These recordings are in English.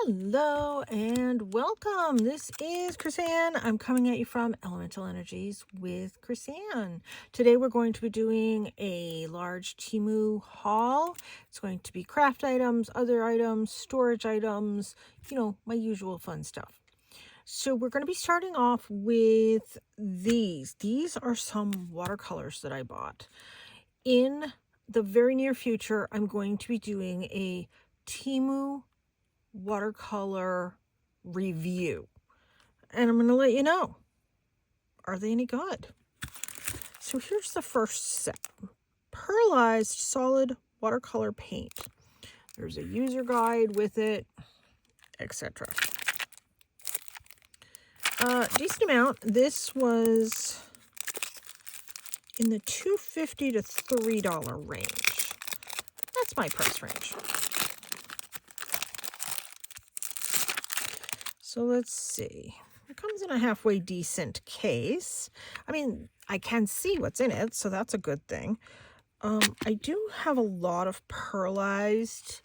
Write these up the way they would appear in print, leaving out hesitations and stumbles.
Hello and welcome. This is Chrisanne. I'm coming at you from Elemental Energies with Chrisanne. Today we're going to be doing a large Temu haul. It's going to be craft items, other items, storage items, my usual fun stuff. So we're going to be starting off with these. These are some watercolors that I bought. In the very near future, I'm going to be doing a Temu watercolor review, and I'm going to let you know, are they any good? So here's the first set: pearlized solid watercolor paint. There's a user guide with it, etc. Decent amount. This was in the $2.50 to $3 range. That's my price range. So let's see. It comes in a halfway decent case. I mean, I can see what's in it, so that's a good thing. I do have a lot of pearlized,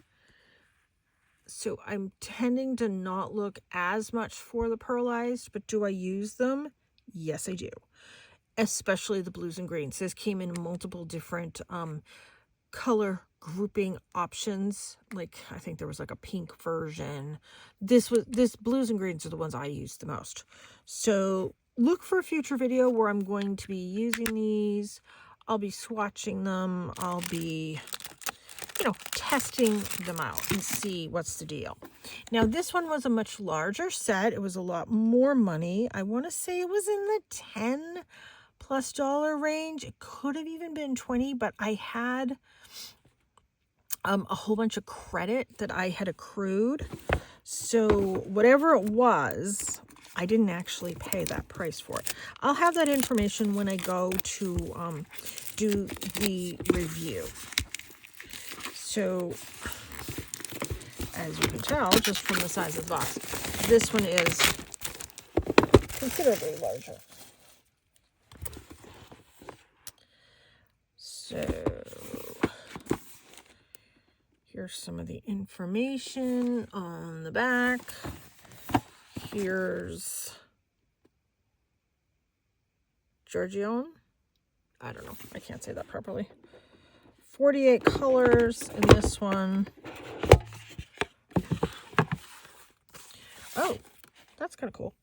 so I'm tending to not look as much for the pearlized, but do I use them? Yes, I do. Especially the blues and greens. This came in multiple different color grouping options. Like, I think there was like a pink version. This blues and greens are the ones I use the most. So look for a future video where I'm going to be using these. I'll be swatching them. I'll be testing them out and see what's the deal. Now this one was a much larger set. It was a lot more money. I want to say it was in the $10+ range. It could have even been 20, but I had a whole bunch of credit that I had accrued. So whatever it was, I didn't actually pay that price for it. I'll have that information when I go to do the review. So as you can tell, just from the size of the box, this one is considerably larger. So here's some of the information on the back. Here's Giorgione. I don't know. I can't say that properly. 48 colors in this one. Oh, that's kind of cool.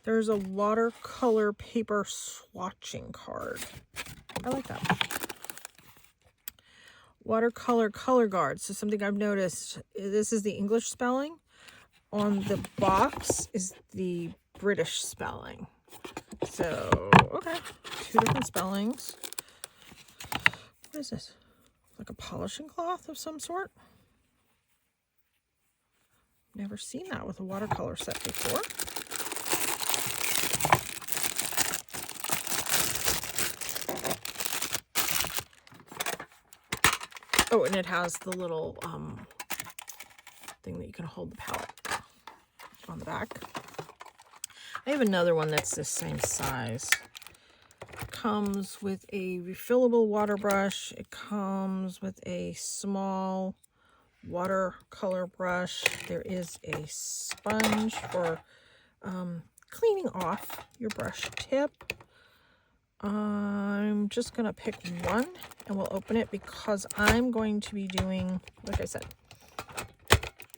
There's a watercolor paper swatching card. I like that. Watercolor color guard. So something I've noticed, this is the English spelling. On the box is the British spelling. So, okay. 2 different spellings. What is this? Like a polishing cloth of some sort? Never seen that with a watercolor set before. Oh, and it has the little thing that you can hold the palette on the back. I have another one that's the same size. It comes with a refillable water brush. It comes with a small watercolor brush. There is a sponge for cleaning off your brush tip. I'm just going to pick one and we'll open it because I'm going to be doing, like I said,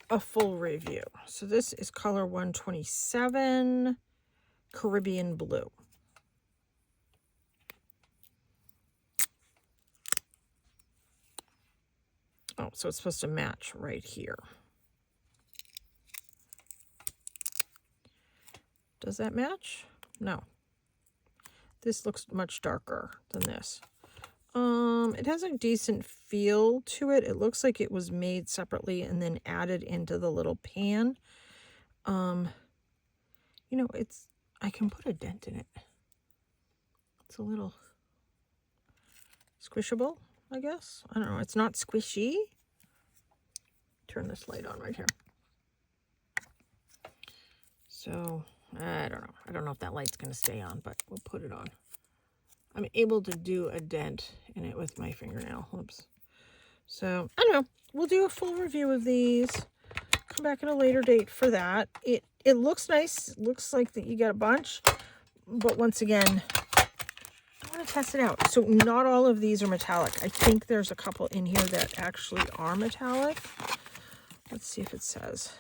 a full review. So this is color 127, Caribbean Blue. Oh, so it's supposed to match right here. Does that match? No. This looks much darker than this. It has a decent feel to it. It looks like it was made separately and then added into the little pan. I can put a dent in it. It's a little squishable, I guess. I don't know. It's not squishy. Turn this light on right here. So, I don't know. I don't know if that light's going to stay on, but we'll put it on. I'm able to do a dent in it with my fingernail. Oops. So, I don't know. We'll do a full review of these. come back at a later date for that. It looks nice. It looks like that you get a bunch, but once again, I want to test it out. So not all of these are metallic. I think there's a couple in here that actually are metallic. Let's see if it says.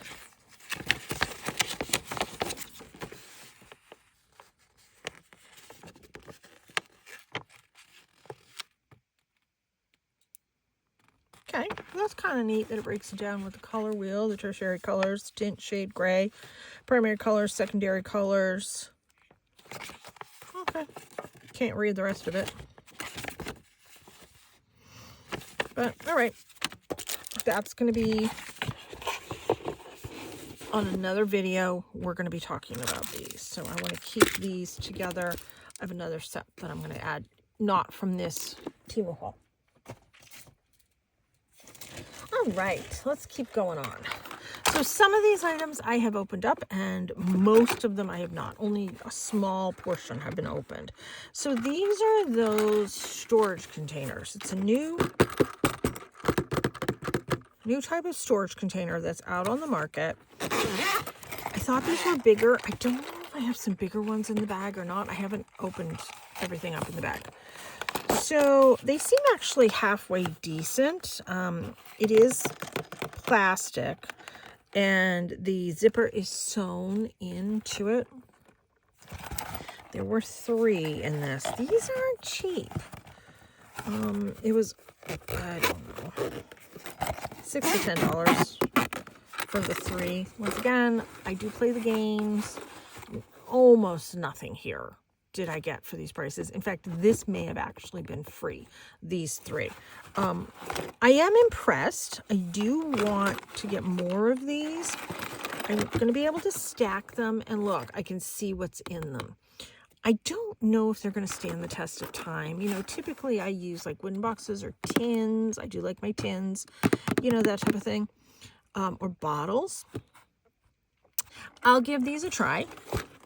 Okay, that's kind of neat that it breaks it down with the color wheel, the tertiary colors, tint, shade, gray, primary colors, secondary colors. Okay, can't read the rest of it. But, all right, that's going to be on another video. We're going to be talking about these. So I want to keep these together. I have another set that I'm going to add, not from this Temu haul. All right, let's keep going on. So some of these items I have opened up and most of them I have not. Only a small portion have been opened. So these are those storage containers. It's a new type of storage container that's out on the market. I thought these were bigger. I don't know if I have some bigger ones in the bag or not. I haven't opened everything up in the bag. So they seem actually halfway decent. It is plastic and the zipper is sewn into it. There were 3 in this. These aren't cheap. It was, I don't know, $6 to $10 for the 3. Once again, I do play the games. Almost nothing here did I get for these prices. In fact, this may have actually been free, these 3. I am impressed. I do want to get more of these. I'm going to be able to stack them and look, I can see what's in them. I don't know if they're going to stand the test of time. You know, typically I use like wooden boxes or tins. I do like my tins, you know, that type of thing, or bottles. I'll give these a try.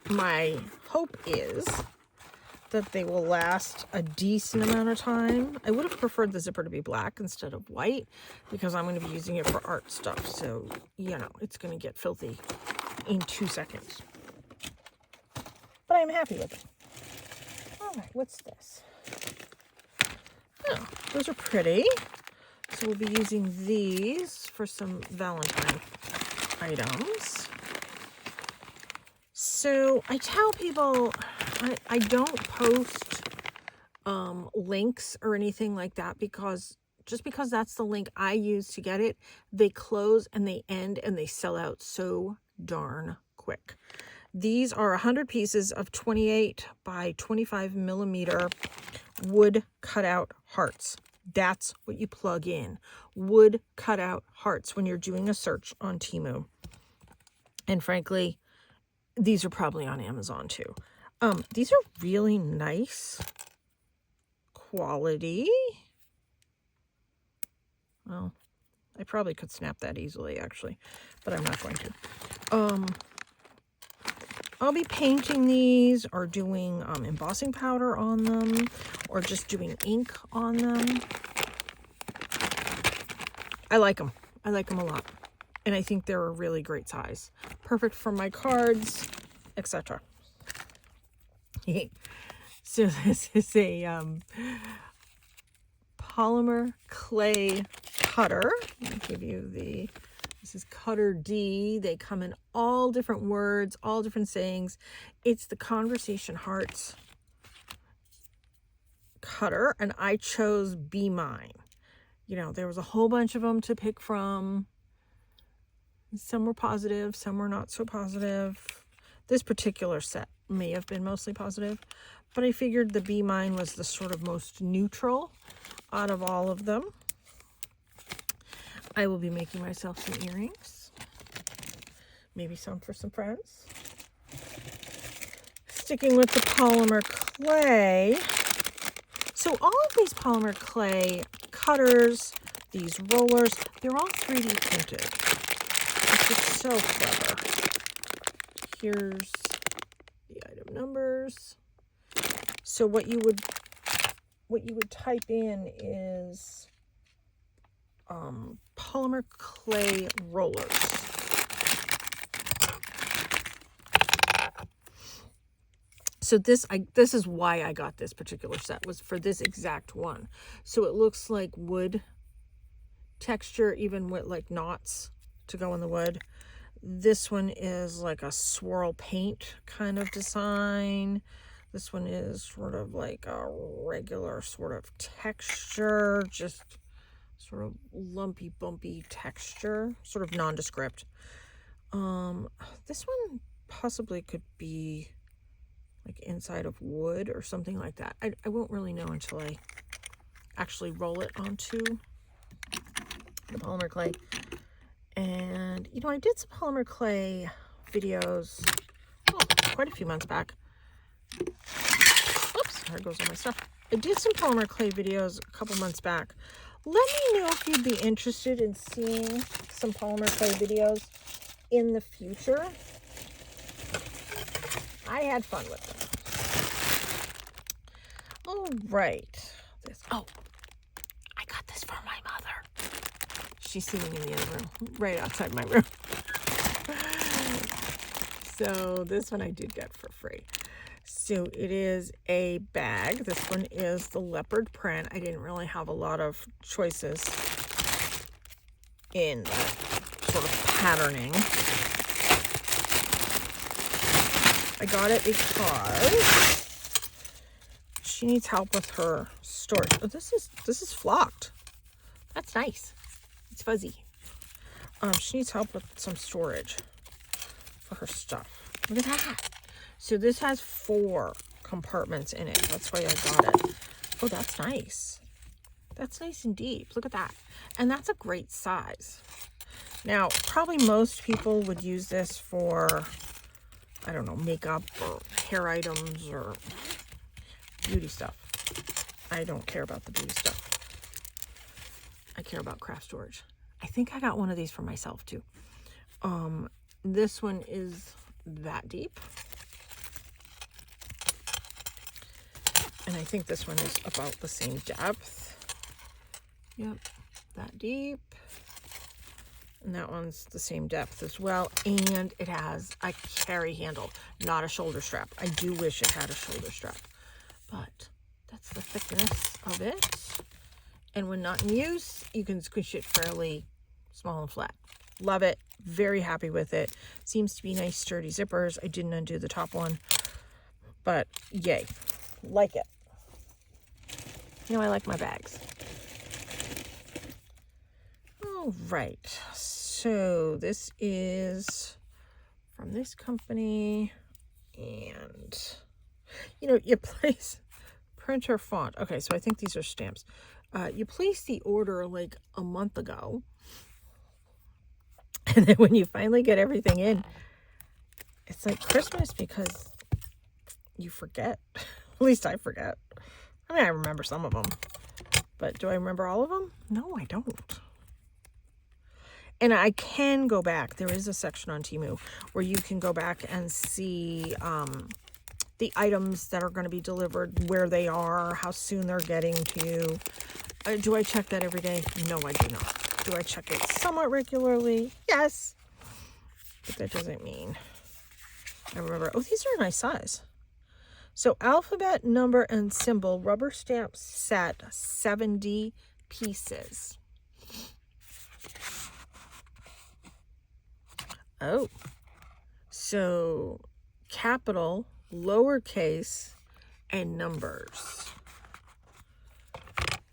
My hope is that they will last a decent amount of time. I would have preferred the zipper to be black instead of white because I'm going to be using it for art stuff. So, you know, it's going to get filthy in 2 seconds. But I'm happy with it. All right, what's this? Oh, those are pretty. So we'll be using these for some Valentine items. So I tell people I don't post links or anything like that because just because that's the link I use to get it, they close and they end and they sell out so darn quick. These are 100 pieces of 28 by 25 millimeter wood cutout hearts. That's what you plug in. Wood cutout hearts when you're doing a search on Temu. And frankly, these are probably on Amazon too. These are really nice quality. Well, I probably could snap that easily actually, but I'm not going to. I'll be painting these or doing embossing powder on them or just doing ink on them. I like them. I like them a lot. And I think they're a really great size. Perfect for my cards, etc. So this is a polymer clay cutter. Let me give you the... This is Cutter D. They come in all different words, all different sayings. It's the Conversation Hearts cutter, and I chose Be Mine. You know, there was a whole bunch of them to pick from. Some were positive, some were not so positive. This particular set may have been mostly positive, but I figured the Be Mine was the sort of most neutral out of all of them. I will be making myself some earrings. Maybe some for some friends. Sticking with the polymer clay. So all of these polymer clay cutters, these rollers, they're all 3D printed. It's just so clever. Here's the item numbers. So what you would type in is polymer clay rollers. So this is why I got this particular set, was for this exact one. So it looks like wood texture, even with like knots to go in the wood. This one is like a swirl paint kind of design. This one is sort of like a regular sort of texture, just sort of lumpy, bumpy texture, sort of nondescript. This one possibly could be like inside of wood or something like that. I won't really know until I actually roll it onto the polymer clay. And, you know, I did some polymer clay videos quite a few months back. Oops, there goes all my stuff. I did some polymer clay videos a couple months back. Let me know if you'd be interested in seeing some polymer clay videos in the future. I had fun with them. All right. Oh, I got this for my mother. She's sitting in the other room, right outside my room. So this one I did get for free. So it is a bag. This one is the leopard print. I didn't really have a lot of choices in that sort of patterning. I got it because she needs help with her storage. Oh, this is flocked. That's nice. It's fuzzy. She needs help with some storage for her stuff. Look at that. So this has 4 compartments in it. That's why I got it. Oh, that's nice. That's nice and deep. Look at that. And that's a great size. Now, probably most people would use this for, I don't know, makeup or hair items or beauty stuff. I don't care about the beauty stuff. I care about craft storage. I think I got one of these for myself too. This one is that deep. And I think this one is about the same depth. Yep, that deep. And that one's the same depth as well. And it has a carry handle, not a shoulder strap. I do wish it had a shoulder strap, but that's the thickness of it. And when not in use, you can squish it fairly small and flat. Love it. Very happy with it. Seems to be nice, sturdy zippers. I didn't undo the top one, but yay. Like it. You know, I like my bags. All right. So this is from this company. And, you know, you place printer font. Okay, so I think these are stamps. You placed the order like a month ago. And then when you finally get everything in, it's like Christmas because you forget. At least I forget. I mean, I remember some of them. But do I remember all of them? No, I don't. And I can go back. There is a section on Temu where you can go back and see the items that are going to be delivered, where they are, how soon they're getting to you. Do I check that every day? No, I do not. Do I check it somewhat regularly? Yes. But that doesn't mean I remember. Oh, these are a nice size. So alphabet, number, and symbol rubber stamp set, 70 pieces. Oh, so capital, lowercase, and numbers.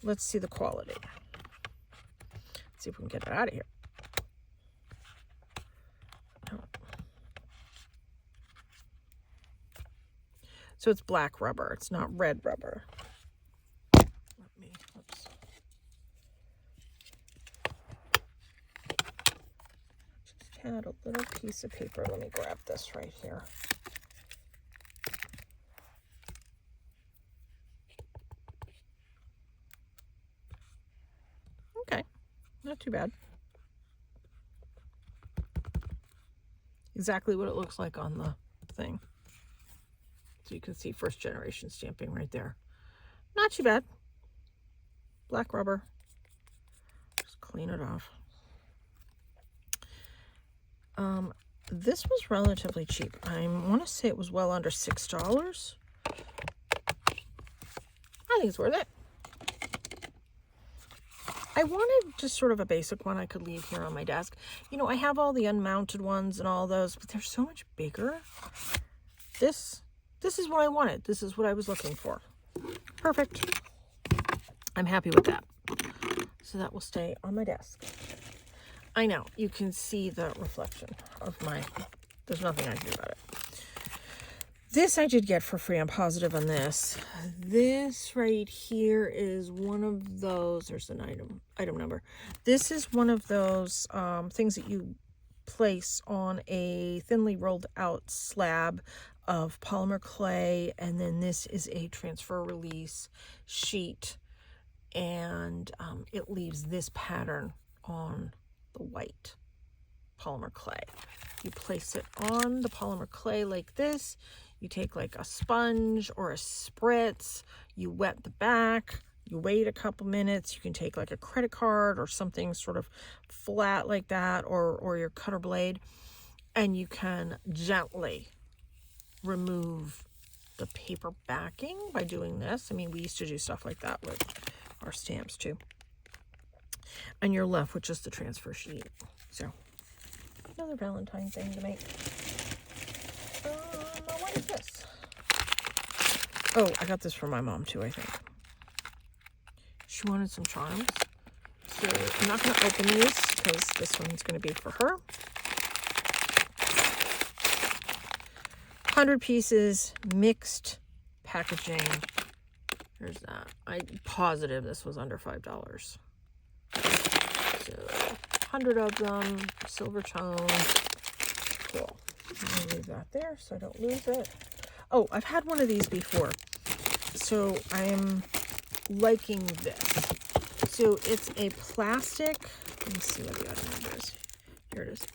Let's see the quality. Let's see if we can get it out of here. Oh. So it's black rubber. It's not red rubber. Oops. Just had a little piece of paper. Let me grab this right here. Okay, not too bad. Exactly what it looks like on the thing. So you can see first generation stamping right there. Not too bad. Black rubber. Just clean it off. This was relatively cheap. I want to say it was well under $6. I think it's worth it. I wanted just sort of a basic one I could leave here on my desk. You know, I have all the unmounted ones and all those, but they're so much bigger. This is what I wanted. This is what I was looking for. Perfect. I'm happy with that. So that will stay on my desk. I know, you can see the reflection of my, there's nothing I can do about it. This I did get for free. I'm positive on this. This right here is one of those, there's an item number. This is one of those things that you place on a thinly rolled out slab of polymer clay, and then this is a transfer release sheet, and it leaves this pattern on the white polymer clay. You place it on the polymer clay like this. You take like a sponge or a spritz, you wet the back, you wait a couple minutes. You can take like a credit card or something sort of flat like that, or your cutter blade, and you can gently remove the paper backing by doing this. I mean, we used to do stuff like that with our stamps too. And you're left with just the transfer sheet. So, another Valentine thing to make. What is this? Oh, I got this from my mom too, I think. She wanted some charms. So I'm not going to open these because this one's going to be for her. 100 pieces, mixed packaging. There's that. I'm positive this was under $5. So 100 of them, silver tone. Cool. I'm going to leave that there so I don't lose it. Oh, I've had one of these before, so I'm liking this. So it's a plastic, let me see what the item number is. Here it is.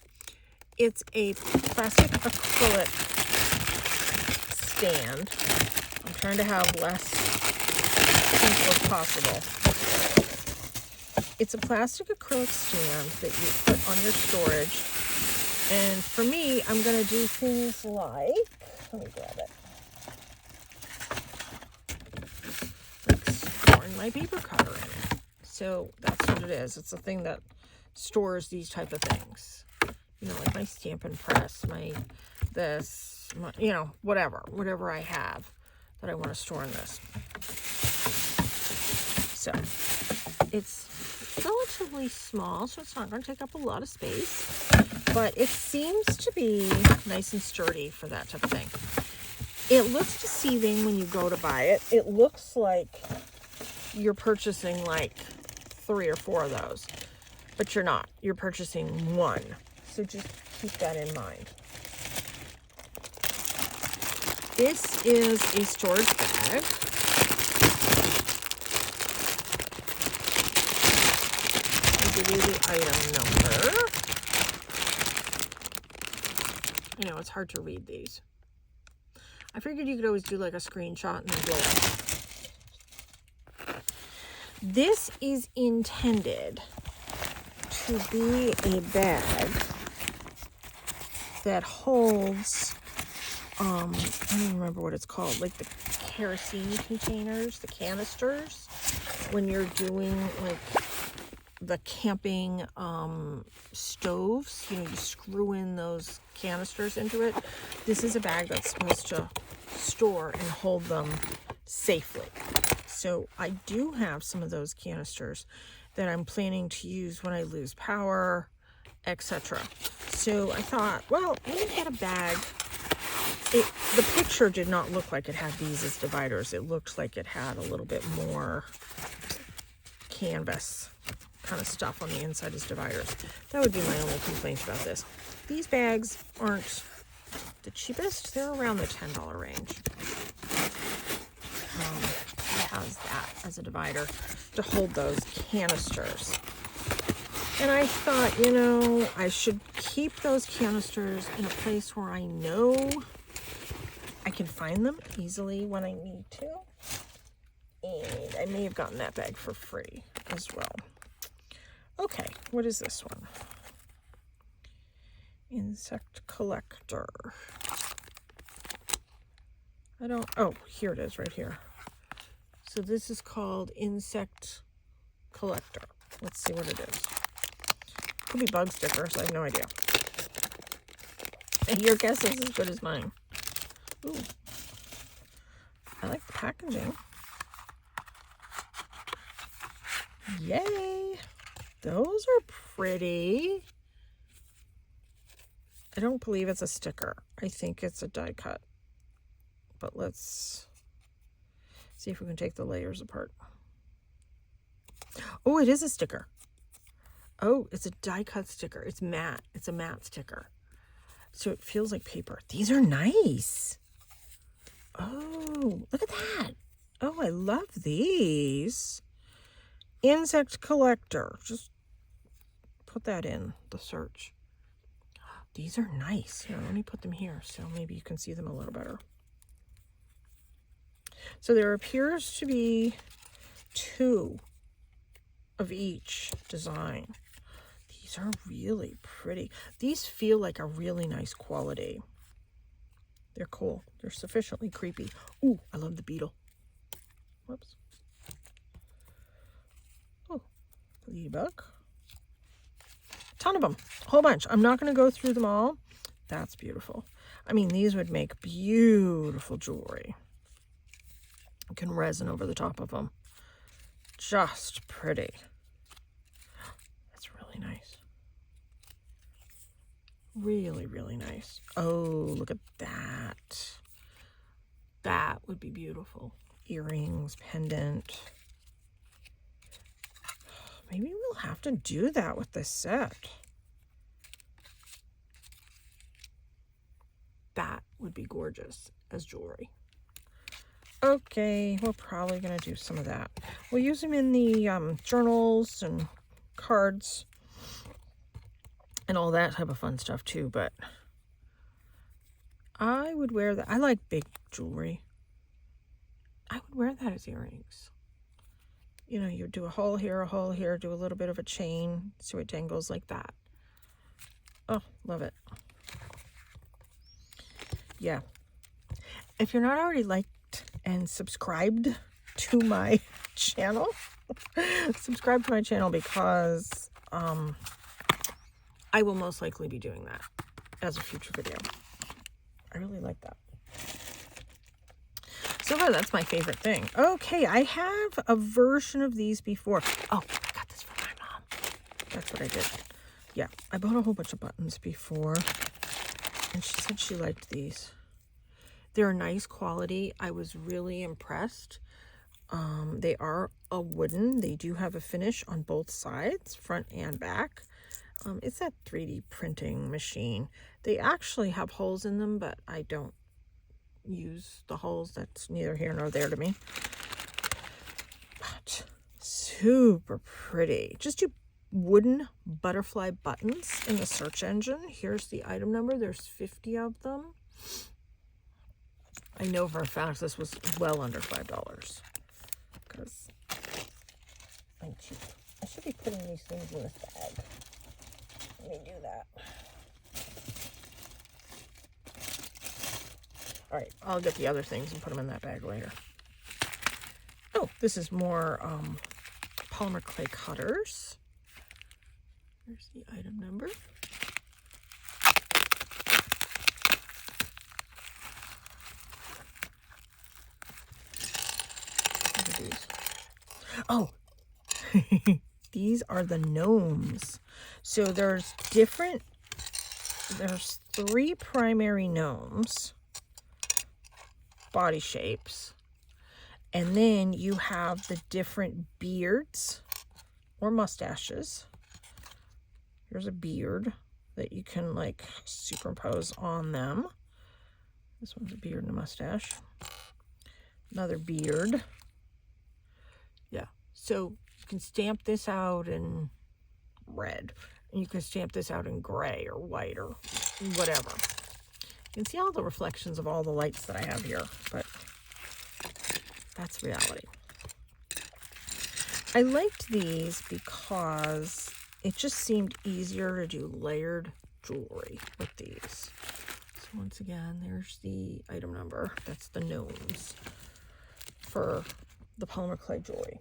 It's a plastic acrylic stand. I'm trying to have less ink as possible. It's a plastic acrylic stand that you put on your storage. And for me, I'm going to do things like, let me grab it. Like storing my paper cutter in it. So that's what it is. It's a thing that stores these type of things. You know, like my Stampin' Press, my you know, whatever I have that I want to store in this. So it's relatively small, so it's not going to take up a lot of space, but it seems to be nice and sturdy for that type of thing. It looks deceiving when you go to buy it. It looks like you're purchasing like 3 or 4 of those, but you're not. You're purchasing one. So just keep that in mind. This is a storage bag. I'll give you the item number. You know, it's hard to read these. I figured you could always do like a screenshot and then blow it. This is intended to be a bag that holds, I don't even remember what it's called, like the kerosene containers, the canisters, when you're doing like the camping stoves, you know, you screw in those canisters into it. This is a bag that's supposed to store and hold them safely. So I do have some of those canisters that I'm planning to use when I lose power, etc. So I thought, well, let me get a bag. The picture did not look like it had these as dividers. It looked like it had a little bit more canvas kind of stuff on the inside as dividers. That would be my only complaint about this. These bags aren't the cheapest. They're around the $10 range. It has that as a divider to hold those canisters. And I thought, you know, I should keep those canisters in a place where I know I can find them easily when I need to. And I may have gotten that bag for free as well. Okay, what is this one? Insect collector. Oh, here it is right here. This So this is called Insect Collector. Let's see what it is. Could be bug stickers. I have no idea. And your guess is as good as mine. Ooh. I like the packaging. Yay! Those are pretty. I don't believe it's a sticker. I think it's a die cut. But let's see if we can take the layers apart. Oh, it is a sticker. Oh, it's a die cut sticker. It's matte. It's a matte sticker. So it feels like paper. These are nice. Oh, look at that. Oh, I love these. Insect Collector. Just put that in the search. These are nice. Here, let me put them here so maybe you can see them a little better. So there appears to be 2 of each design. These are really pretty. These feel like a really nice quality. They're cool. They're sufficiently creepy. Ooh, I love the beetle. Whoops. Oh, ladybug. Ton of them. A whole bunch. I'm not going to go through them all. That's beautiful. I mean, these would make beautiful jewelry. You can resin over the top of them. Just pretty. That's really nice. Really, really nice. Oh, look at that. That would be beautiful. Earrings, pendant. Maybe we'll have to do that with this set. That would be gorgeous as jewelry. Okay, we're probably going to do some of that. We'll use them in the journals and cards and all that type of fun stuff too, but I would wear that. I like big jewelry. I would wear that as earrings. You know, you do a hole here, do a little bit of a chain so it dangles like that. Oh, love it. Yeah. If you're not already liked and subscribed to my channel, subscribe to my channel because I will most likely be doing that as a future video. I really like that. So far, that's my favorite thing. Okay, I have a version of these before. Oh, I got this from my mom. That's what I did. Yeah, I bought a whole bunch of buttons before, and she said she liked these. They're a nice quality. I was really impressed. They are a wooden. They do have a finish on both sides, front and back. It's that 3D printing machine. They actually have holes in them, but I don't use the holes. That's neither here nor there to me. But super pretty. Just do wooden butterfly buttons in the search engine. Here's the item number. There's 50 of them. I know for a fact this was well under $5 because I'm cheap. I should be putting these things in this bag. Let me do that. All right, I'll get the other things and put them in that bag later. Oh, this is more polymer clay cutters. Here's the item number. What are these? Oh, these are the gnomes. So there's 3 primary gnomes. Body shapes, and then you have the different beards or mustaches. Here's a beard that you can like superimpose on them. This one's a beard and a mustache. Another beard. Yeah, so you can stamp this out in red, and you can stamp this out in gray or white or whatever. You can see all the reflections of all the lights that I have here, but that's reality. I liked these because it just seemed easier to do layered jewelry with these. So once again, there's the item number. That's the gnomes for the polymer clay jewelry.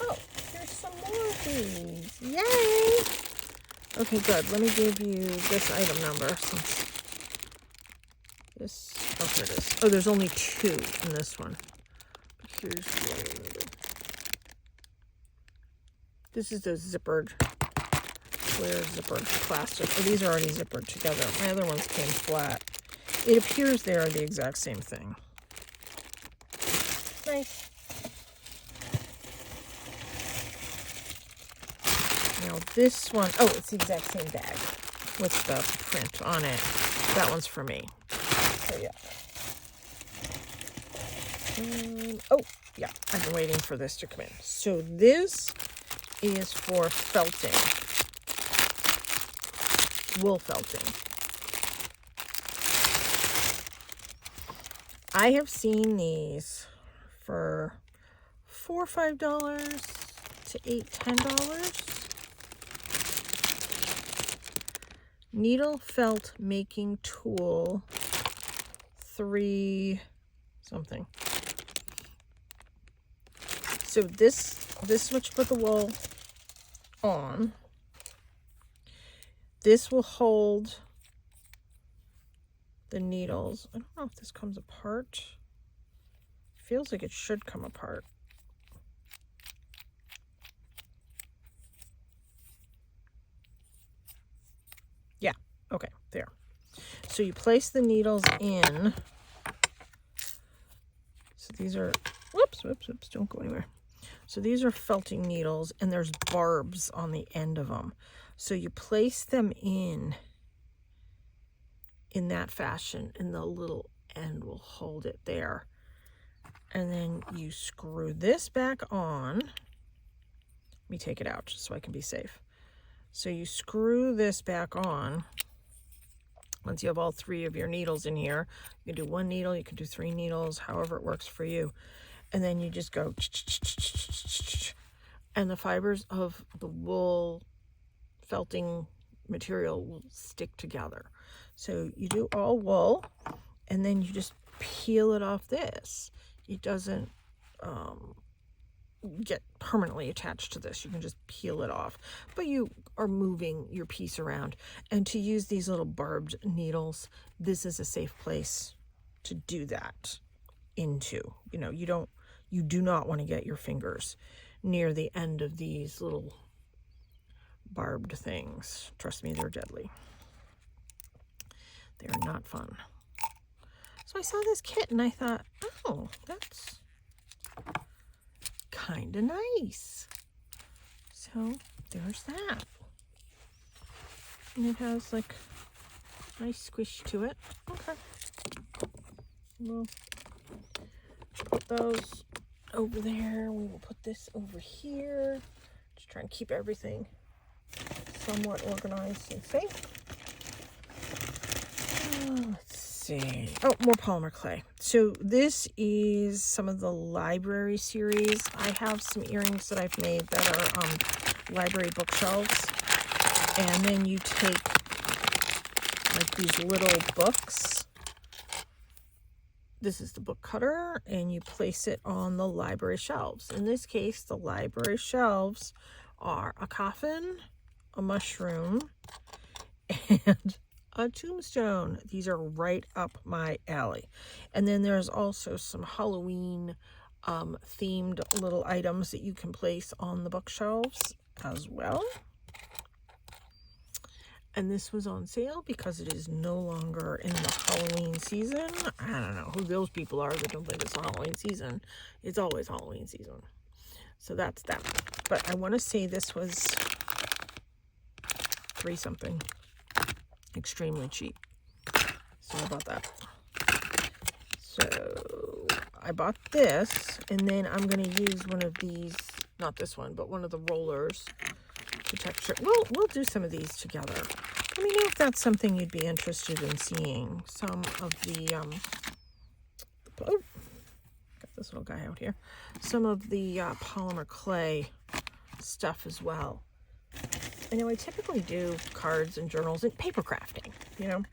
Oh, here's some more of these. Yay! Okay, good. Let me give you this item number. Since this, oh, here it is. Oh, there's only 2 in this one. Here's the item number. This is the zippered, clear zippered plastic. Oh, these are already zippered together. My other ones came flat. It appears they are the exact same thing. Nice. Now this one, oh, it's the exact same bag with the print on it. That one's for me. So yeah. Oh, yeah, I've been waiting for this to come in. So this is for felting, wool felting. I have seen these for $4 or $5 to $8, $10. Needle felt making tool, 3 something. So this is what you put the wool on. This will hold the needles. I don't know if this comes apart. Feels like it should come apart. Yeah, okay, there. So you place the needles in. So these are, whoops, don't go anywhere. So these are felting needles, and there's barbs on the end of them. So you place them in that fashion, and the little end will hold it there. And then you screw this back on. Let me take it out just so I can be safe. So you screw this back on. Once you have all 3 of your needles in here, you can do 1 needle, you can do 3 needles, however it works for you. And then you just go, and the fibers of the wool felting material will stick together. So you do all wool, and then you just peel it off this. It doesn't get permanently attached to this. You can just peel it off, but you are moving your piece around. And to use these little barbed needles, this is a safe place to do that into. You know, you do not want to get your fingers near the end of these little barbed things. Trust me, they're deadly. They're not fun. So I saw this kit and I thought, oh, that's kind of nice. So there's that. And it has like nice squish to it. Okay. We'll put those over there. We will put this over here. Just try and keep everything somewhat organized and safe. Let's see. Oh, more polymer clay. So this is some of the library series. I have some earrings that I've made that are library bookshelves. And then you take like these little books. This is the book cutter, and you place it on the library shelves. In this case, the library shelves are a coffin, a mushroom, and a tombstone. These are right up my alley. And then there's also some Halloween themed little items that you can place on the bookshelves as well. And this was on sale because it is no longer in the Halloween season. I don't know who those people are that don't think it's Halloween season. It's always Halloween season. So that's that. But I want to say this was $3 something. Extremely cheap. So I bought that. So I bought this, and then I'm going to use one of these, not this one, but one of the rollers to texture. We'll do some of these together. Let me know if that's something you'd be interested in seeing. Some of the oh, got this little guy out here. Some of the polymer clay stuff as well. I know I typically do cards and journals and paper crafting, you know.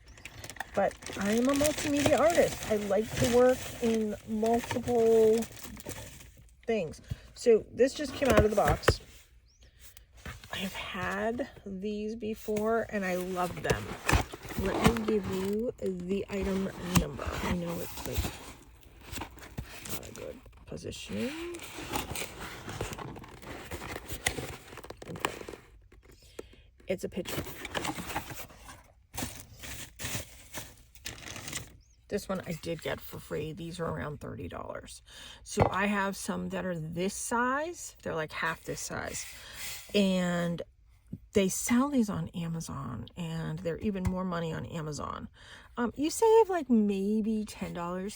But I am a multimedia artist. I like to work in multiple things. So this just came out of the box. I have had these before and I love them. Let me give you the item number. I know it's like not a good position. Okay. It's a picture. This one I did get for free. These are around $30. So I have some that are this size. They're like half this size. And they sell these on Amazon, and they're even more money on Amazon. You save like maybe $10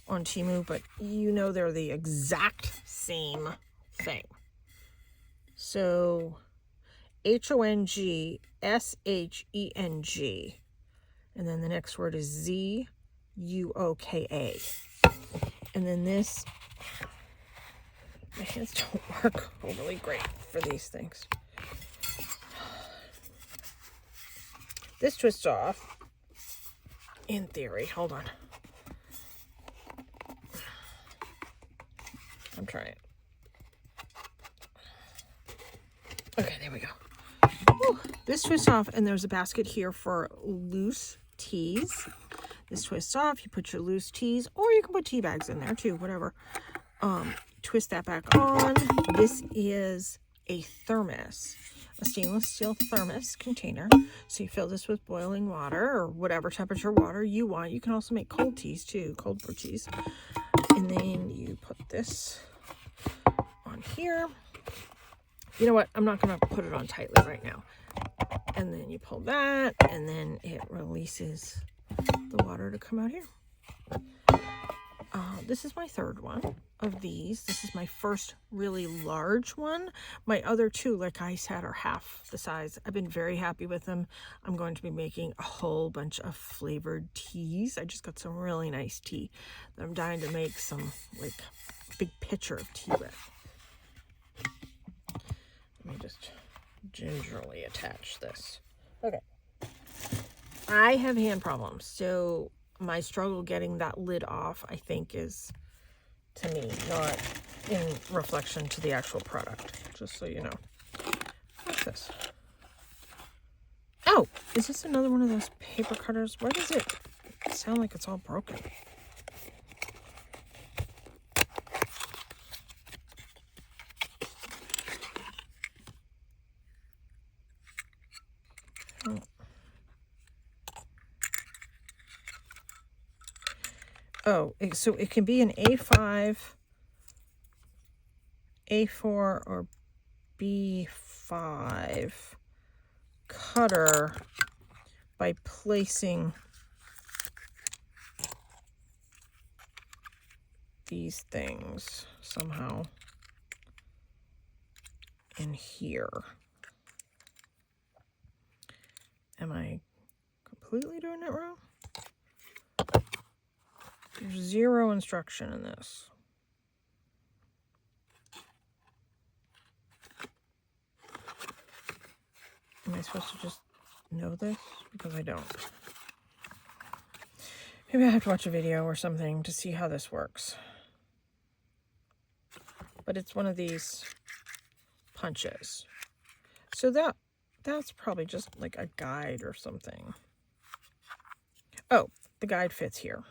on Temu, but you know they're the exact same thing. So HONGSHENG, and then the next word is ZUOKA. And then this, my hands don't work overly great for these things. This twists off, in theory. Hold on. I'm trying. Okay, there we go. Whew. This twists off, and there's a basket here for loose teas. This twists off, you put your loose teas, or you can put tea bags in there too, whatever. Twist that back on. This is a thermos. A stainless steel thermos container. So you fill this with boiling water or whatever temperature water you want. You can also make cold teas too, cold brew teas. And then you put this on here. You know what? I'm not going to put it on tightly right now. And then you pull that, and then it releases the water to come out here. This is my third one of these. This is my first really large one. My other two, like I said, are half the size. I've been very happy with them. I'm going to be making a whole bunch of flavored teas. I just got some really nice tea that I'm dying to make some like big pitcher of tea with. Let me just gingerly attach this. Okay. I have hand problems, so my struggle getting that lid off, I think, is, to me, not in reflection to the actual product, just so you know. What's this? Oh, is this another one of those paper cutters? Why does it sound like it's all broken? Oh. Oh, so it can be an A5, A4, or B5 cutter by placing these things somehow in here. Am I completely doing it wrong? There's zero instruction in this. Am I supposed to just know this? Because I don't. Maybe I have to watch a video or something to see how this works. But it's one of these punches. So that's probably just like a guide or something. Oh, the guide fits here.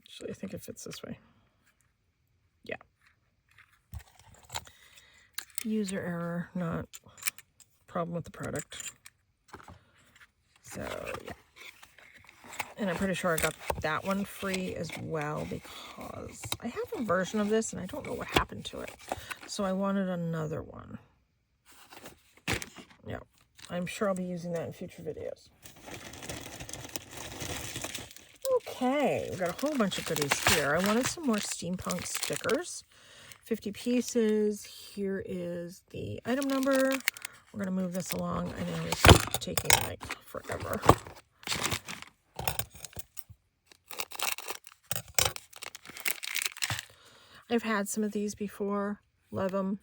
Actually, I think it fits this way. Yeah. User error, not problem with the product. So, yeah. And I'm pretty sure I got that one free as well because I have a version of this and I don't know what happened to it. So I wanted another one. Yeah. I'm sure I'll be using that in future videos. Okay, we've got a whole bunch of goodies here. I wanted some more steampunk stickers. 50 pieces. Here is the item number. We're going to move this along. I know this is taking like forever. I've had some of these before. Love them.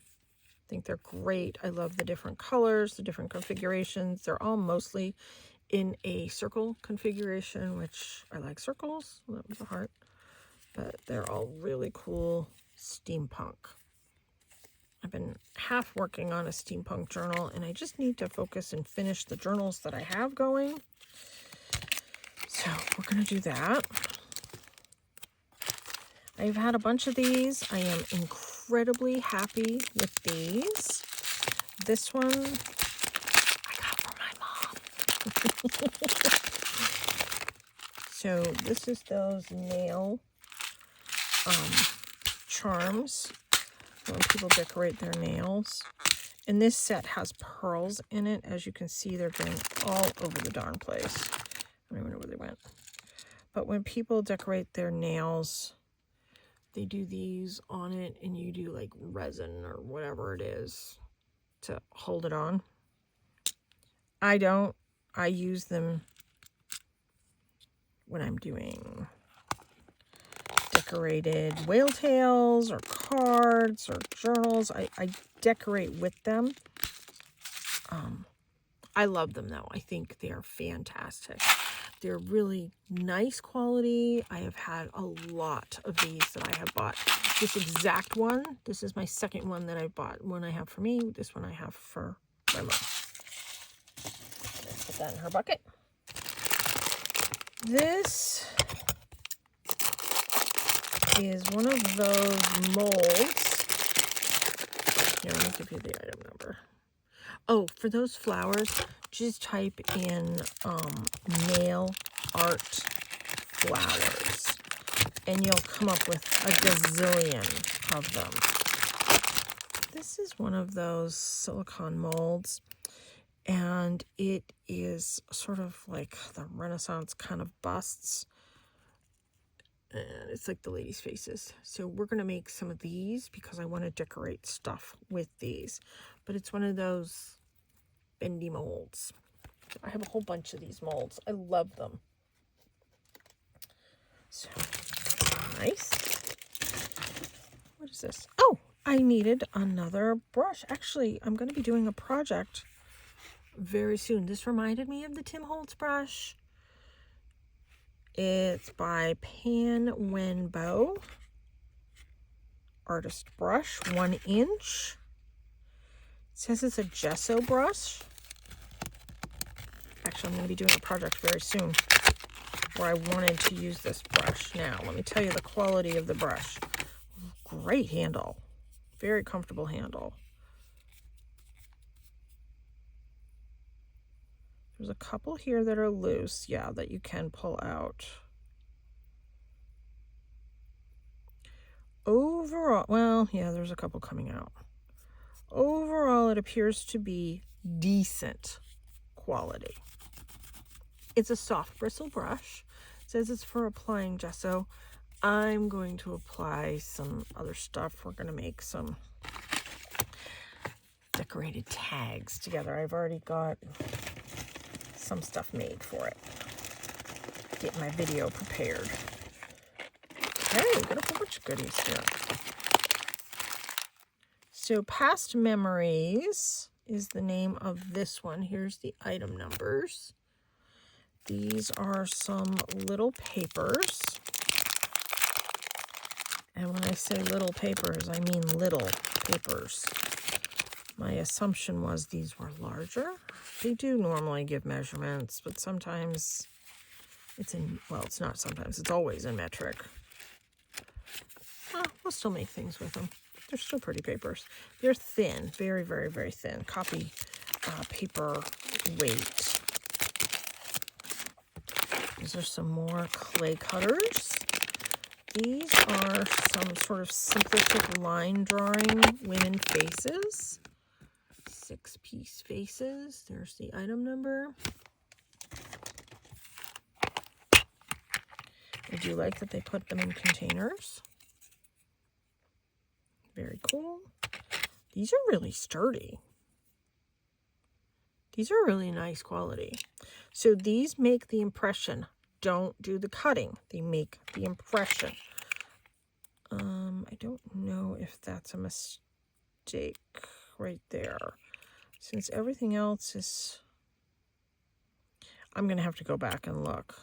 think they're great. I love the different colors, the different configurations. They're all mostly in a circle configuration, which I like circles. Well, that was a heart. But they're all really cool steampunk. I've been half working on a steampunk journal, and I just need to focus and finish the journals that I have going. So we're going to do that. I've had a bunch of these. I am incredibly happy with these. This one I got from my mom. So this is those nail charms when people decorate their nails. And this set has pearls in it. As you can see, they're going all over the darn place. I don't even know where they went. But when people decorate their nails, they do these on it, and you do like resin or whatever it is to hold it on. I don't. I use them when I'm doing decorated whale tails or cards or journals. I decorate with them. I love them though. I think they are fantastic. They're really nice quality. I have had a lot of these that I have bought. This exact one, this is my second one that I bought. One I have for me, this one I have for my mom. Let's put that in her bucket. This is one of those molds. Here, let me give you the item number. Oh, for those flowers, just type in nail art flowers, and you'll come up with a gazillion of them. This is one of those silicone molds, and it is sort of like the Renaissance kind of busts. And it's like the ladies' faces. So we're going to make some of these because I want to decorate stuff with these. But it's one of those bendy molds. I have a whole bunch of these molds. I love them. So, nice. What is this? Oh, I needed another brush. Actually, I'm going to be doing a project very soon. This reminded me of the Tim Holtz brush. It's by Pan Wenbo. Artist brush, 1 inch. It says it's a gesso brush. Actually, I'm going to be doing a project very soon where I wanted to use this brush. Now, let me tell you the quality of the brush. Great handle. Very comfortable handle. There's a couple here that are loose, yeah, that you can pull out. Overall, well, yeah, there's a couple coming out. Overall, it appears to be decent quality. It's a soft bristle brush. It says it's for applying gesso. I'm going to apply some other stuff. We're going to make some decorated tags together. I've already got some stuff made for it. Get my video prepared. Okay, we got a whole bunch of goodies here. So Past Memories is the name of this one. Here's the item numbers. These are some little papers. And when I say little papers, I mean little papers. My assumption was these were larger. They do normally give measurements, but sometimes it's in, well, it's not sometimes, it's always in metric. We'll still make things with them. They're still pretty papers. They're thin, very, very, very thin. Copy paper weight. These are some more clay cutters. These are some sort of simplistic line drawing women faces. 6-piece faces. There's the item number. I do like that they put them in containers. Very cool. These are really sturdy. These are really nice quality. So these make the impression. Don't do the cutting. They make the impression. I don't know if that's a mistake. right there. Since everything else is... I'm going to have to go back and look.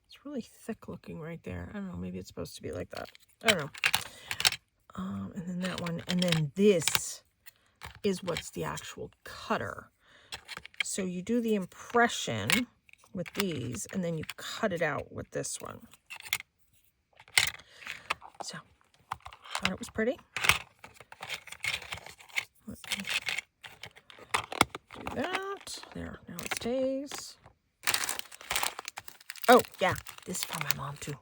It's really thick looking right there. I don't know, maybe it's supposed to be like that. I don't know. And then that one. And then this is what's the actual cutter. So you do the impression with these, and then you cut it out with this one. So, thought it was pretty. Let me do that. There, now it stays. Oh, yeah, this is from my mom too.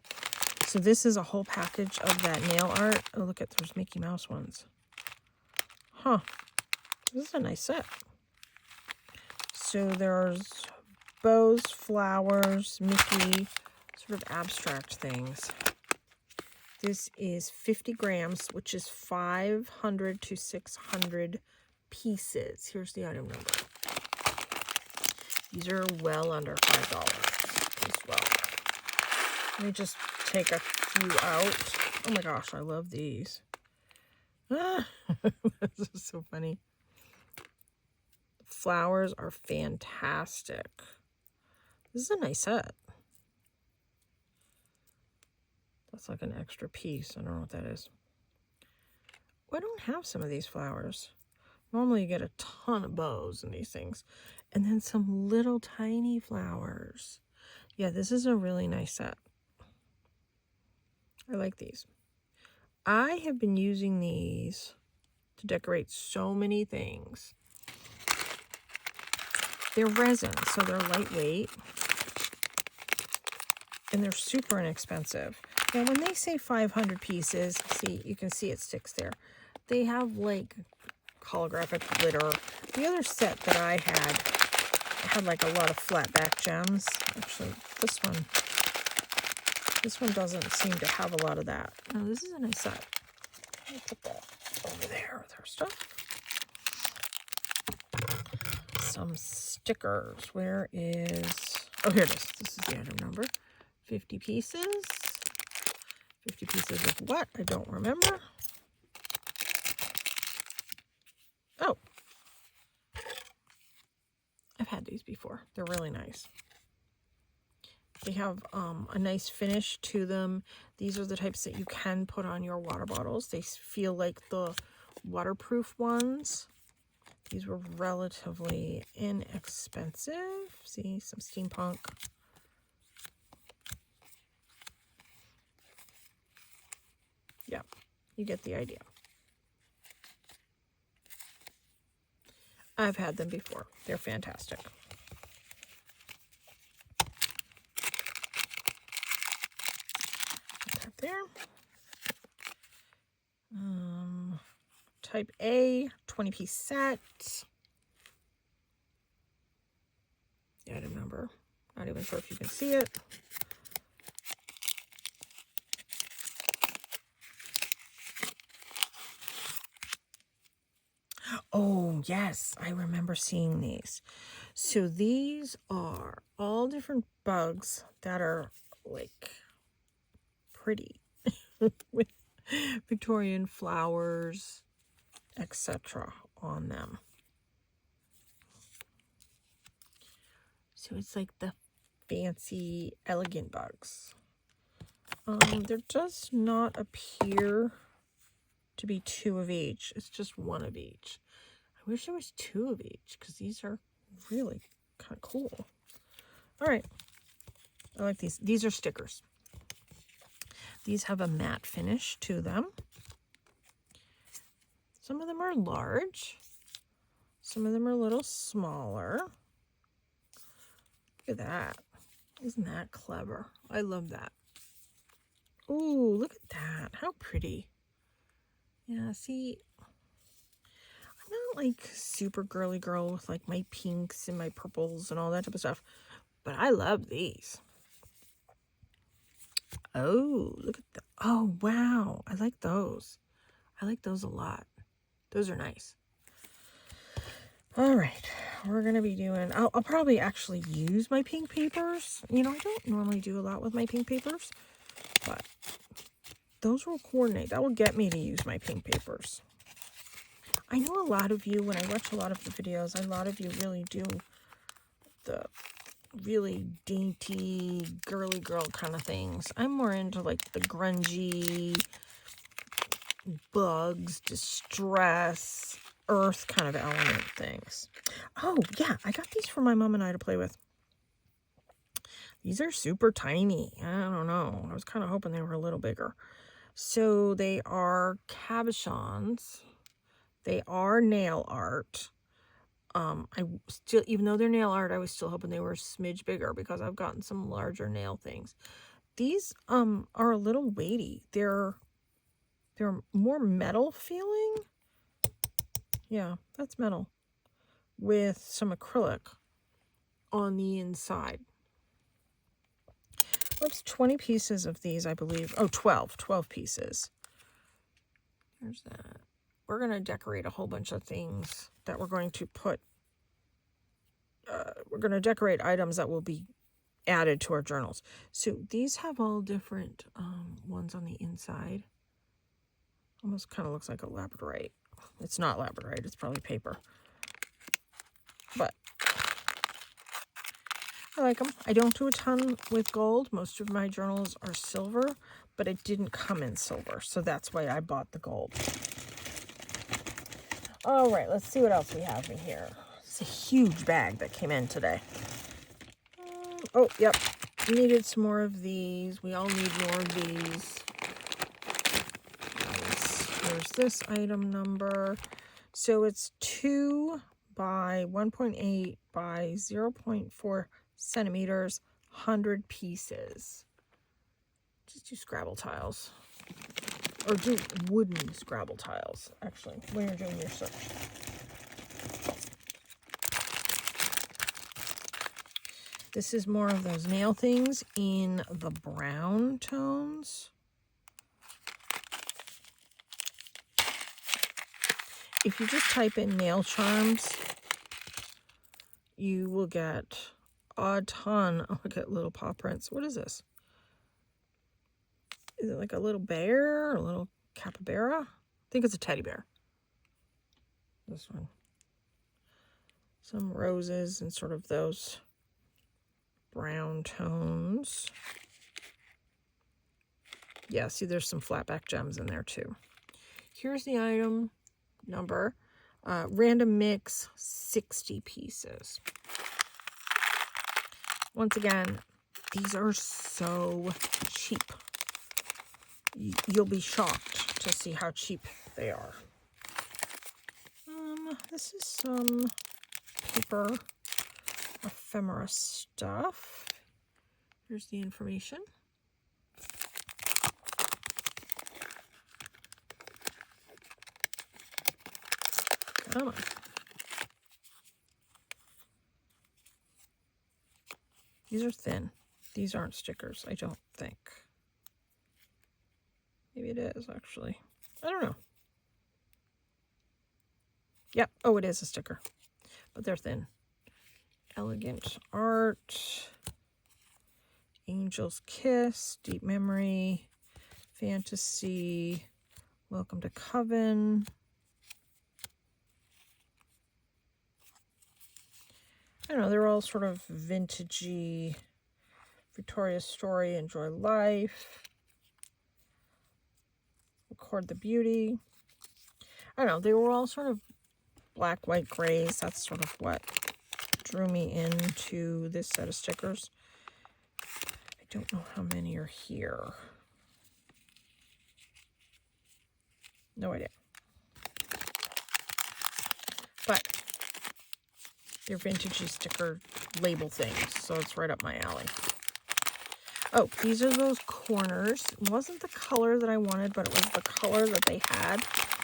So this is a whole package of that nail art. Oh, look at, there's Mickey Mouse ones. Huh, this is a nice set. So there's bows, flowers, Mickey, sort of abstract things. This is 50 grams, which is 500 to 600 pieces. Here's the item number. These are well under $5 as well. Let me just take a few out. Oh my gosh, I love these. Ah, this is so funny. The flowers are fantastic. This is a nice set. That's like an extra piece. I don't know what that is. Well, I don't have some of these flowers. Normally you get a ton of bows in these things. And then some little tiny flowers. Yeah, this is a really nice set. I like these. I have been using these to decorate so many things. They're resin, so they're lightweight. And they're super inexpensive. Now, when they say 500 pieces, see, you can see it sticks there. They have like holographic glitter. The other set that I had like a lot of flat back gems. Actually, this one doesn't seem to have a lot of that. No, this is a nice set. Let me put that over there with her stuff. Some stickers. Where is... Oh, here it is. This is the item number. 50 pieces. 50 pieces of what? I don't remember. Oh. I've had these before. They're really nice. They have a nice finish to them. These are the types that you can put on your water bottles. They feel like the waterproof ones. These were relatively inexpensive. See, some steampunk. Yeah, you get the idea. I've had them before. They're fantastic. Put that there. Type A, 20-piece set. The item number. Not even sure if you can see it. Oh, yes, I remember seeing these. So these are all different bugs that are like pretty with Victorian flowers, etc. on them. So it's like the fancy, elegant bugs. There does not appear to be two of each. It's just one of each. I wish there was two of each because these are really kind of cool. All right. I like these. These are stickers. These have a matte finish to them. Some of them are large. Some of them are a little smaller. Look at that. Isn't that clever? I love that. Ooh, look at that. How pretty. Yeah, see, I'm not like super girly girl with like my pinks and my purples and all that type of stuff, but I love these. Oh, look at that. Oh, wow. I like those. I like those a lot. Those are nice. All right. We're going to be doing, I'll probably actually use my pink papers. You know, I don't normally do a lot with my pink papers, but those will coordinate. That will get me to use my pink papers. I know a lot of you, when I watch a lot of the videos, a lot of you really do the really dainty, girly girl kind of things. I'm more into like the grungy, bugs, distress, earth kind of element things. Oh, yeah, I got these for my mom and I to play with. These are super tiny. I don't know. I was kind of hoping they were a little bigger. So they are cabochons. They are nail art. I still, even though they're nail art, I was still hoping they were a smidge bigger because I've gotten some larger nail things. These are a little weighty. They're more metal feeling. Yeah, that's metal with some acrylic on the inside. Oops, 20 pieces of these, I believe. Oh, 12 pieces. There's that. We're going to decorate a whole bunch of things that we're going to put. We're going to decorate items that will be added to our journals. So these have all different ones on the inside. Almost kind of looks like a labradorite. It's not labradorite, it's probably paper. But I like them. I don't do a ton with gold. Most of my journals are silver, but it didn't come in silver, so that's why I bought the gold. All right, let's see what else we have in here. It's a huge bag that came in today. Oh, yep. Needed some more of these. We all need more of these. Here's this item number. So it's 2 by 1.8 by 0.4 centimeters, 100 pieces. Just do Scrabble tiles. Or do wooden Scrabble tiles, actually, when you're doing your search. This is more of those nail things in the brown tones. If you just type in nail charms, you will get a ton. Oh, look at little paw prints. What is this? Is it like a little bear or a little capybara? I think it's a teddy bear. This one. Some roses and sort of those brown tones. Yeah, see, there's some flatback gems in there too. Here's the item number. Random mix, 60 pieces. Once again, these are so cheap. You'll be shocked to see how cheap they are. This is some paper ephemera stuff. Here's the information. Come on. These are thin. These aren't stickers, I don't think. Maybe it is, actually. I don't know. Yep. Oh, it is a sticker. But they're thin. Elegant Art. Angel's Kiss. Deep Memory. Fantasy. Welcome to Coven. I don't know, they're all sort of vintagey. Victoria's Story, Enjoy Life. Record the Beauty. I don't know, they were all sort of black, white, grays. That's sort of what drew me into this set of stickers. I don't know how many are here. No idea. But they're vintagey sticker label things, so it's right up my alley. Oh, these are those corners. It wasn't the color that I wanted, but it was the color that they had.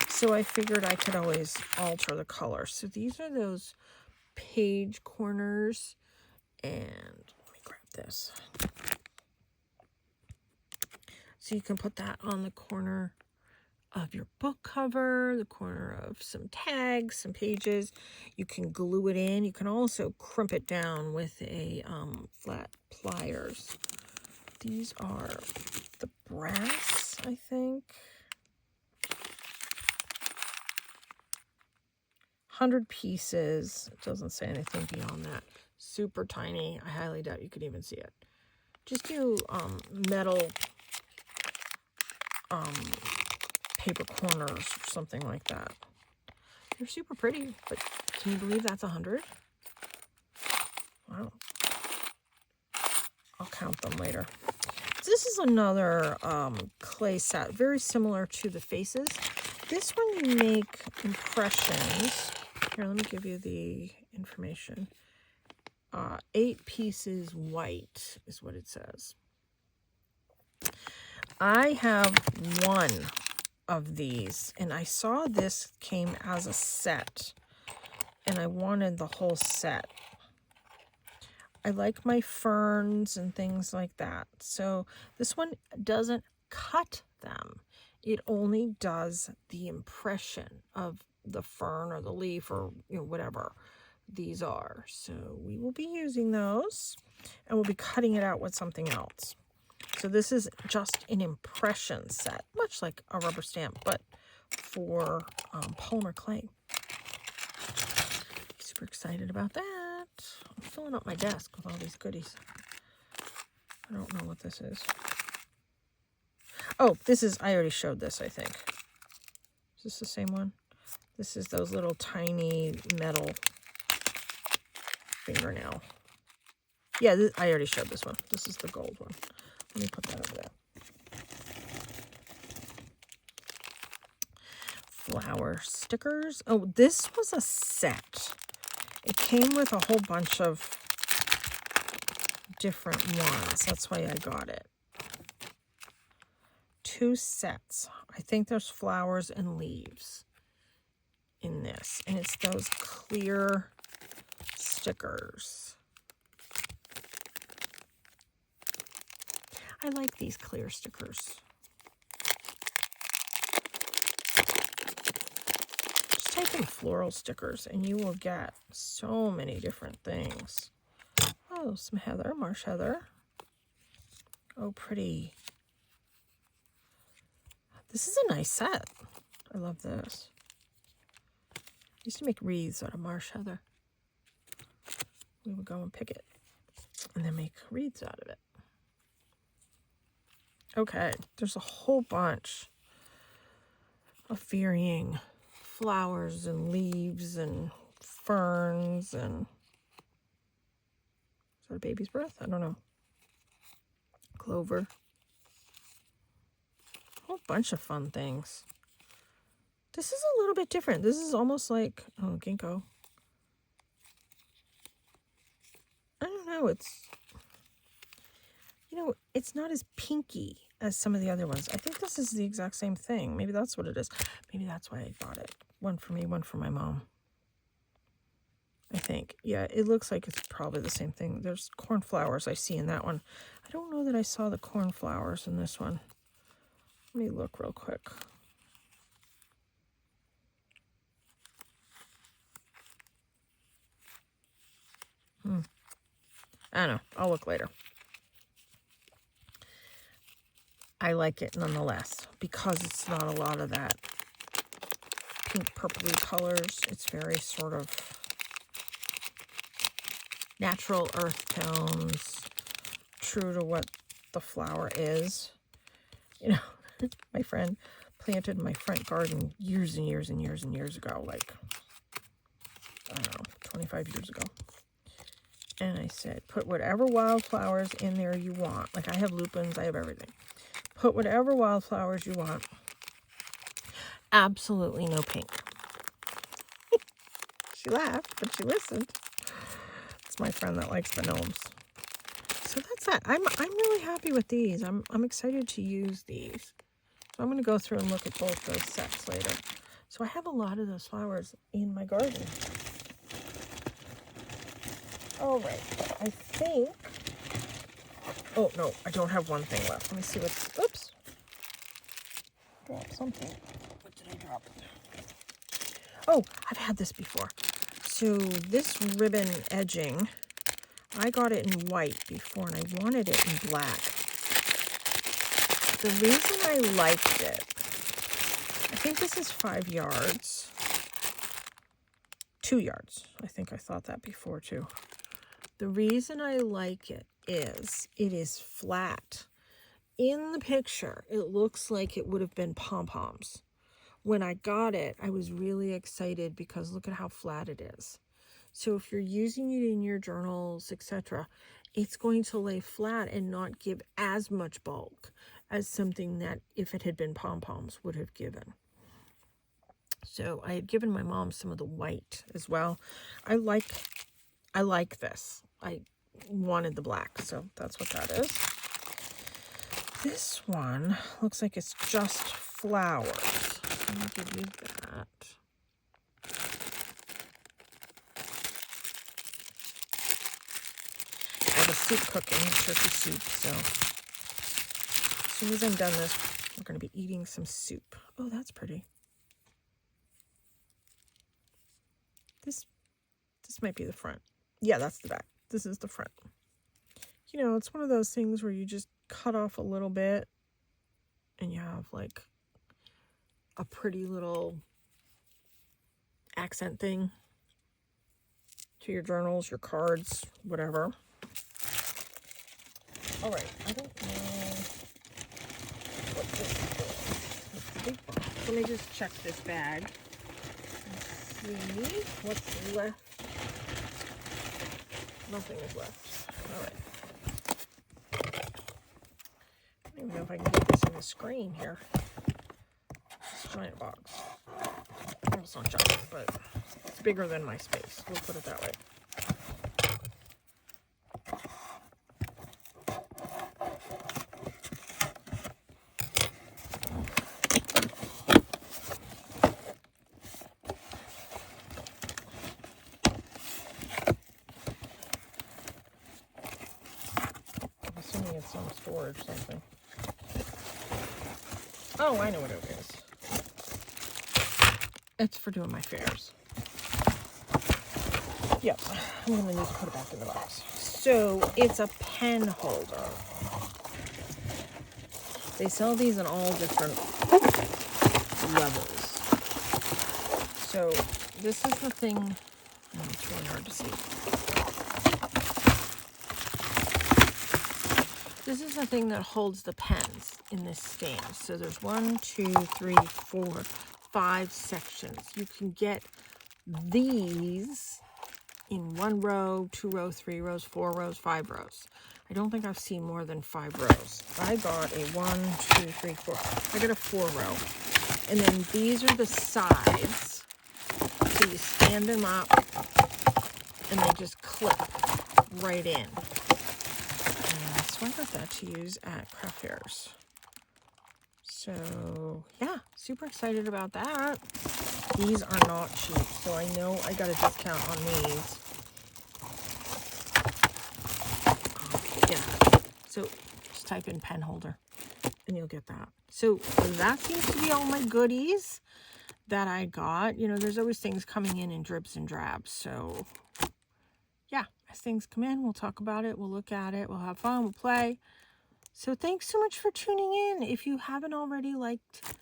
So I figured I could always alter the color. So these are those page corners. And let me grab this. So you can put that on the corner of your book cover, the corner of some tags, some pages. You can glue it in. You can also crimp it down with a flat pliers. These are the brass, I think. 100 pieces. It doesn't say anything beyond that. Super tiny. I highly doubt you could even see it. Just do metal paper corners or something like that. They're super pretty, but can you believe that's 100? Wow. I'll count them later. This is another clay set, very similar to the faces. This one you make impressions. Here, let me give you the information. 8 pieces white is what it says. I have one of these, and I saw this came as a set, and I wanted the whole set. I like my ferns and things like that. So this one doesn't cut them. It only does the impression of the fern or the leaf or whatever these are. So we will be using those, and we'll be cutting it out with something else. So this is just an impression set, much like a rubber stamp, but for polymer clay. Super excited about that. I'm filling up my desk with all these goodies. I don't know what this is. Oh, this is, I already showed this, I think. Is this the same one? This is those little tiny metal fingernail. Yeah, I already showed this one. This is the gold one. Let me put that over there. Flower stickers. Oh, this was a set. It came with a whole bunch of different ones. That's why I got it. 2 sets. I think there's flowers and leaves in this. And it's those clear stickers. I like these clear stickers. Just type in floral stickers and you will get so many different things. Oh, some heather, marsh heather. Oh, pretty. This is a nice set. I love this. I used to make wreaths out of marsh heather. We would go and pick it and then make wreaths out of it. Okay, there's a whole bunch of varying flowers and leaves and ferns and... Is that a baby's breath? I don't know. Clover. A whole bunch of fun things. This is a little bit different. This is almost like, oh, ginkgo. I don't know. It's, it's not as pinky as some of the other ones. I think this is the exact same thing. Maybe that's what it is. Maybe that's why I bought it. One for me, one for my mom. I think. Yeah, it looks like it's probably the same thing. There's cornflowers I see in that one. I don't know that I saw the cornflowers in this one. Let me look real quick. I don't know. I'll look later. I like it nonetheless because it's not a lot of that pink purpley colors. It's very sort of natural earth tones, true to what the flower is. My friend planted in my front garden years and years and years and years ago, like, I don't know, 25 years ago. And I said, put whatever wildflowers in there you want. Like, I have lupins, I have everything. Put whatever wildflowers you want. Absolutely no pink. She laughed, but she listened. It's my friend that likes the gnomes. So that's that. I'm really happy with these. I'm excited to use these. So I'm going to go through and look at both those sets later. So I have a lot of those flowers in my garden. All right. I think... Oh, no. I don't have one thing left. Let me see what's... Oops. Drop something. What did I drop? Oh, I've had this before. So this ribbon edging, I got it in white before, and I wanted it in black. The reason I liked it, I think this is 5 yards. 2 yards. I think I thought that before too. The reason I like it is flat. In the picture, it looks like it would have been pom-poms. When I got it, I was really excited because look at how flat it is. So if you're using it in your journals, etc., it's going to lay flat and not give as much bulk as something that, if it had been pom-poms, would have given. So I had given my mom some of the white as well. I like this. I wanted the black, so that's what that is. This one looks like it's just flowers. Let me give you that. I have a soup cooking, turkey soup, so as soon as I'm done this, we're going to be eating some soup. Oh, that's pretty. This might be the front. Yeah, that's the back. This is the front. You know, it's one of those things where you just cut off a little bit and you have like a pretty little accent thing to your journals, your cards, whatever. All right, I don't know what this is doing. Let me just check this bag and see what's left. Nothing is left. All right. I don't even know if I can get this in the screen here. This giant box. Well, it's not giant, but it's bigger than my space. We'll put it that way. I'm assuming it's some storage something. Oh, I know what it is. It's for doing my fairs. Yep, I'm going to need to put it back in the box. So, it's a pen holder. They sell these in all different levels. So, this is the thing. Oh, it's really hard to see. This is the thing that holds the pens in this stand. So, there's 1, 2, 3, 4, 5 sections. You can get these in 1 row, 2 rows, 3 rows, 4 rows, 5 rows. I don't think I've seen more than 5 rows. I got a 1, 2, 3, 4. I got a 4 row. And then these are the sides. So you stand them up and they just clip right in. And so I got that to use at craft fairs. So yeah, super excited about that. These are not cheap, so I know I got a discount on these. Yeah, so just type in pen holder and you'll get that. So that seems to be all my goodies that I got. You know, there's always things coming in dribs and drabs. So yeah, as things come in, we'll talk about it. We'll look at it. We'll have fun. We'll play. So thanks so much for tuning in. If you haven't already liked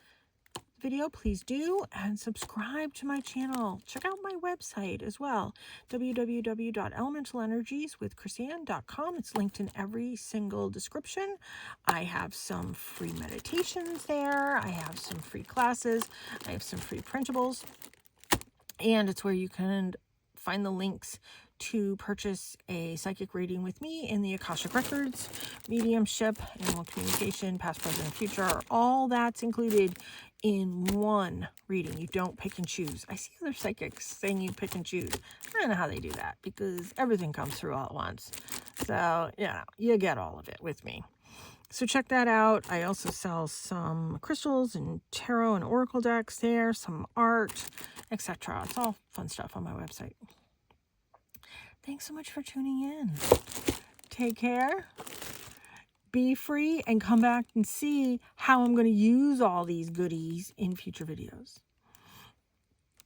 video, please do, and subscribe to my channel. Check out my website as well, www.elementalenergieswithchrisanne.com. It's linked in every single description. I have some free meditations there. I have some free classes. I have some free printables, and it's where you can find the links to purchase a psychic reading with me in the Akashic Records, mediumship, animal communication, past, present, and future. All that's included in one reading. You don't pick and choose. I see other psychics saying you pick and choose. I don't know how they do that because everything comes through all at once. So, yeah, you get all of it with me. So check that out. I also sell some crystals and tarot and oracle decks there, some art, etc. It's all fun stuff on my website. Thanks so much for tuning in. Take care. Be free and come back and see how I'm going to use all these goodies in future videos.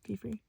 Be free.